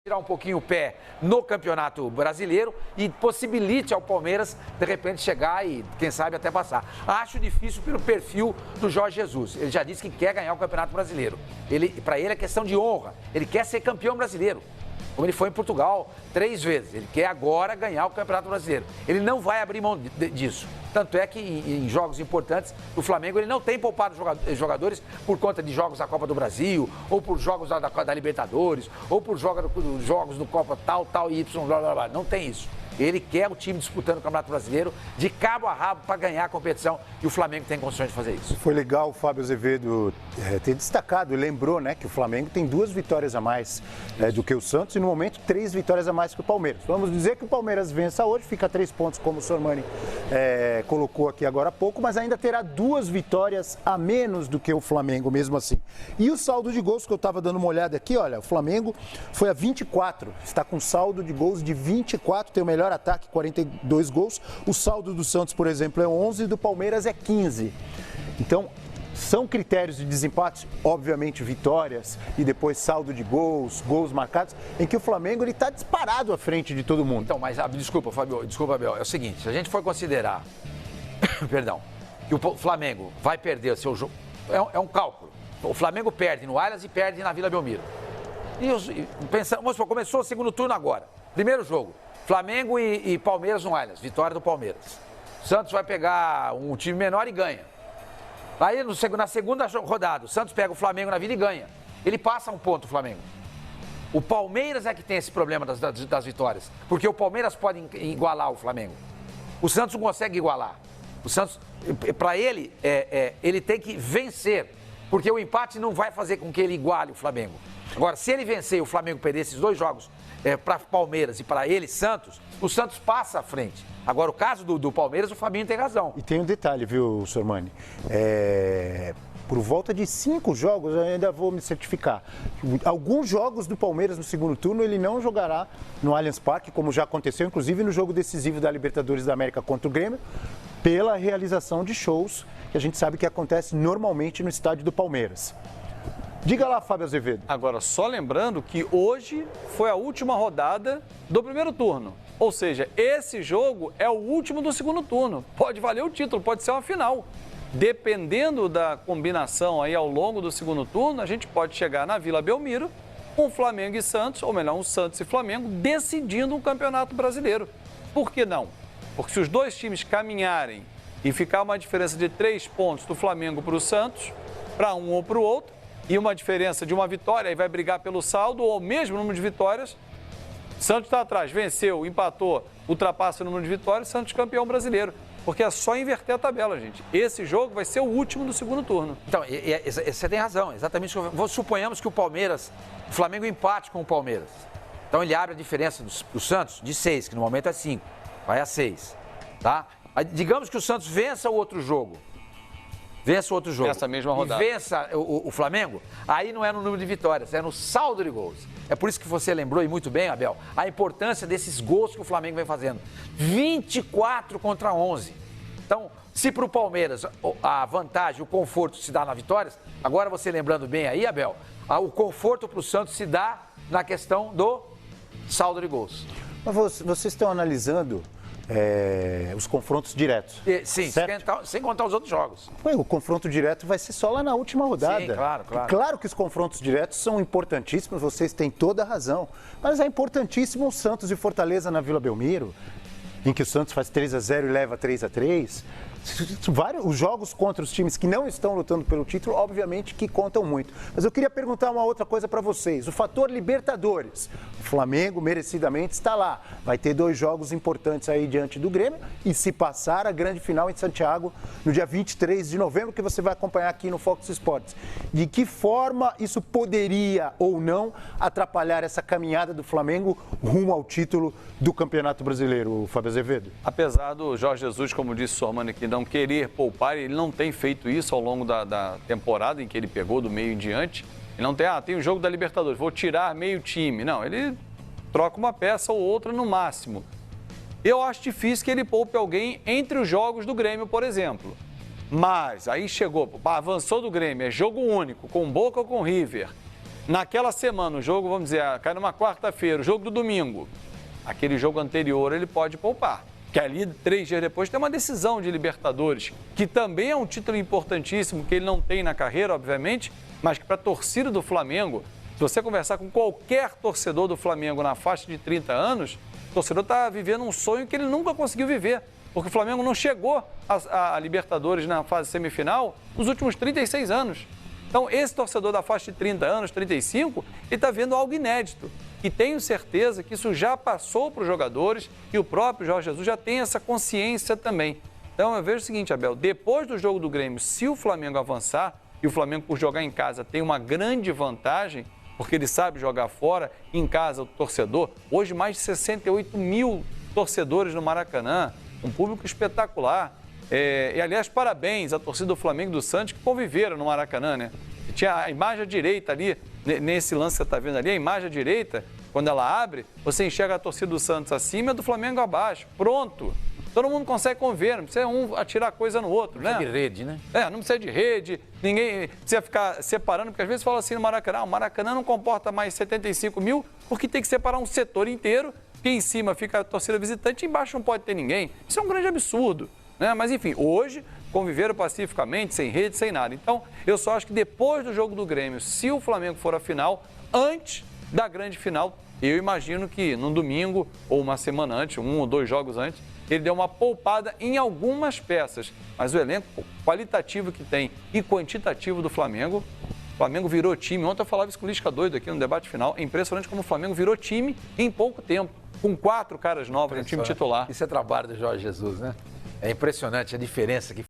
tirar um pouquinho o pé no Campeonato Brasileiro e possibilite ao Palmeiras, de repente, chegar e, quem sabe, até passar. Acho difícil pelo perfil do Jorge Jesus. Ele já disse que quer ganhar o Campeonato Brasileiro. Para ele é questão de honra. Ele quer ser campeão brasileiro, como ele foi em Portugal 3 vezes. Ele quer agora ganhar o Campeonato Brasileiro. Ele não vai abrir mão disso. Tanto é que em jogos importantes, o Flamengo ele não tem poupado jogadores por conta de jogos da Copa do Brasil, ou por jogos da Libertadores, ou por jogos do Copa tal, Y, blá, blá, blá. Não tem isso. Ele quer o time disputando o Campeonato Brasileiro de cabo a rabo para ganhar a competição e o Flamengo tem condições de fazer isso. Foi legal o Fábio Azevedo ter destacado e lembrou, né, que o Flamengo tem 2 vitórias a mais do que o Santos e no momento 3 vitórias a mais que o Palmeiras. Vamos dizer que o Palmeiras vença hoje, fica 3 pontos como o Sormani colocou aqui agora há pouco, mas ainda terá 2 vitórias a menos do que o Flamengo mesmo assim. E o saldo de gols que eu estava dando uma olhada aqui, olha, o Flamengo foi a 24, está com saldo de gols de 24, tem o melhor ataque, 42 gols. O saldo do Santos, por exemplo, é 11 e do Palmeiras é 15. Então, são critérios de desempate, obviamente vitórias e depois saldo de gols, gols marcados, em que o Flamengo está disparado à frente de todo mundo. Então, mas desculpa, Fábio, desculpa, Abel, é o seguinte, se a gente for considerar, perdão, que o Flamengo vai perder o seu jogo, é um cálculo. O Flamengo perde no Allianz e perde na Vila Belmiro. Vamos supor, começou o segundo turno agora, primeiro jogo. Flamengo e Palmeiras no Allianz, vitória do Palmeiras. Santos vai pegar um time menor e ganha. Aí na segunda rodada, o Santos pega o Flamengo na vida e ganha. Ele passa um ponto, o Flamengo. O Palmeiras é que tem esse problema das vitórias, porque o Palmeiras pode igualar o Flamengo. O Santos não consegue igualar. O Santos, para ele, ele tem que vencer, porque o empate não vai fazer com que ele iguale o Flamengo. Agora, se ele vencer e o Flamengo perder esses 2 jogos para Palmeiras e para ele, Santos, o Santos passa à frente. Agora, o caso do Palmeiras, o Fabinho tem razão. E tem um detalhe, viu, Sormani? Por volta de 5 jogos, eu ainda vou me certificar. Alguns jogos do Palmeiras no segundo turno, ele não jogará no Allianz Parque, como já aconteceu, inclusive no jogo decisivo da Libertadores da América contra o Grêmio, pela realização de shows que a gente sabe que acontece normalmente no estádio do Palmeiras. Diga lá, Fábio Azevedo. Agora, só lembrando que hoje foi a última rodada do primeiro turno. Ou seja, esse jogo é o último do segundo turno. Pode valer o título, pode ser uma final. Dependendo da combinação aí ao longo do segundo turno, a gente pode chegar na Vila Belmiro, um Flamengo e Santos, ou melhor, um Santos e Flamengo, decidindo um campeonato brasileiro. Por que não? Porque se os 2 times caminharem e ficar uma diferença de 3 pontos do Flamengo para o Santos, para um ou para o outro, e uma diferença de uma vitória, aí vai brigar pelo saldo ou o mesmo número de vitórias. Santos está atrás, venceu, empatou, ultrapassa o número de vitórias, Santos campeão brasileiro. Porque é só inverter a tabela, gente. Esse jogo vai ser o último do segundo turno. Então, você tem razão, exatamente. Suponhamos que o Flamengo empate com o Palmeiras. Então ele abre a diferença do Santos de 6, que no momento é 5, vai a 6, tá? Aí, digamos que o Santos vença o outro jogo. Essa mesma rodada. E vença o Flamengo, aí não é no número de vitórias, é no saldo de gols. É por isso que você lembrou, e muito bem, Abel, a importância desses gols que o Flamengo vem fazendo. 24 contra 11. Então, se para o Palmeiras a vantagem, o conforto se dá na vitórias, agora você lembrando bem aí, Abel, o conforto para o Santos se dá na questão do saldo de gols. Mas vocês estão analisando os confrontos diretos. Sim, sem contar os outros jogos. O confronto direto vai ser só lá na última rodada. Sim, claro. Claro que os confrontos diretos são importantíssimos, vocês têm toda a razão. Mas é importantíssimo o Santos e Fortaleza na Vila Belmiro, em que o Santos faz 3-0 e leva 3-3. Os jogos contra os times que não estão lutando pelo título, obviamente que contam muito. Mas eu queria perguntar uma outra coisa para vocês. O fator Libertadores. O Flamengo, merecidamente, está lá. Vai ter 2 jogos importantes aí diante do Grêmio. E se passar, a grande final em Santiago, no dia 23 de novembro, que você vai acompanhar aqui no Fox Sports. De que forma isso poderia ou não atrapalhar essa caminhada do Flamengo rumo ao título do Campeonato Brasileiro, Fábio Azevedo? Apesar do Jorge Jesus, como disse o Sormani aqui, não querer poupar, ele não tem feito isso ao longo da temporada em que ele pegou do meio em diante. Ele não tem um jogo da Libertadores, vou tirar meio time. Não, ele troca uma peça ou outra no máximo. Eu acho difícil que ele poupe alguém entre os jogos do Grêmio, por exemplo. Mas aí chegou, avançou do Grêmio, é jogo único, com Boca ou com River. naquela semana, o jogo, vamos dizer, cai numa quarta-feira, o jogo do domingo, aquele jogo anterior ele pode poupar. Que ali, 3 dias depois, tem uma decisão de Libertadores, que também é um título importantíssimo, que ele não tem na carreira, obviamente, mas que para a torcida do Flamengo, se você conversar com qualquer torcedor do Flamengo na faixa de 30 anos, o torcedor está vivendo um sonho que ele nunca conseguiu viver, porque o Flamengo não chegou a Libertadores na fase semifinal nos últimos 36 anos. Então, esse torcedor da faixa de 30 anos, 35, ele está vendo algo inédito. E tenho certeza que isso já passou para os jogadores e o próprio Jorge Jesus já tem essa consciência também. Então, eu vejo o seguinte, Abel, depois do jogo do Grêmio, se o Flamengo avançar, e o Flamengo, por jogar em casa, tem uma grande vantagem, porque ele sabe jogar fora, em casa, o torcedor, hoje mais de 68 mil torcedores no Maracanã, um público espetacular. E, aliás, parabéns à torcida do Flamengo e do Santos que conviveram no Maracanã, né? Tinha a imagem à direita ali, nesse lance que você está vendo ali, a imagem à direita, quando ela abre, você enxerga a torcida do Santos acima e a do Flamengo abaixo. Pronto. Todo mundo consegue conviver, não precisa um atirar coisa no outro, né? Não precisa de rede, né? Não precisa de rede, ninguém precisa ficar separando, porque às vezes fala assim no Maracanã, o Maracanã não comporta mais 75 mil, porque tem que separar um setor inteiro, que em cima fica a torcida visitante e embaixo não pode ter ninguém. Isso é um grande absurdo, né? Mas enfim, hoje conviveram pacificamente, sem rede, sem nada. Então, eu só acho que depois do jogo do Grêmio, se o Flamengo for à final, antes da grande final, eu imagino que no domingo ou uma semana antes, 1 ou 2 jogos antes, ele deu uma poupada em algumas peças. Mas o elenco qualitativo que tem e quantitativo do Flamengo, o Flamengo virou time. Ontem eu falava isso com o Lisca doido aqui no debate final. É impressionante como o Flamengo virou time em pouco tempo, com 4 caras novos no time titular. Isso é trabalho do Jorge Jesus, né? É impressionante a diferença que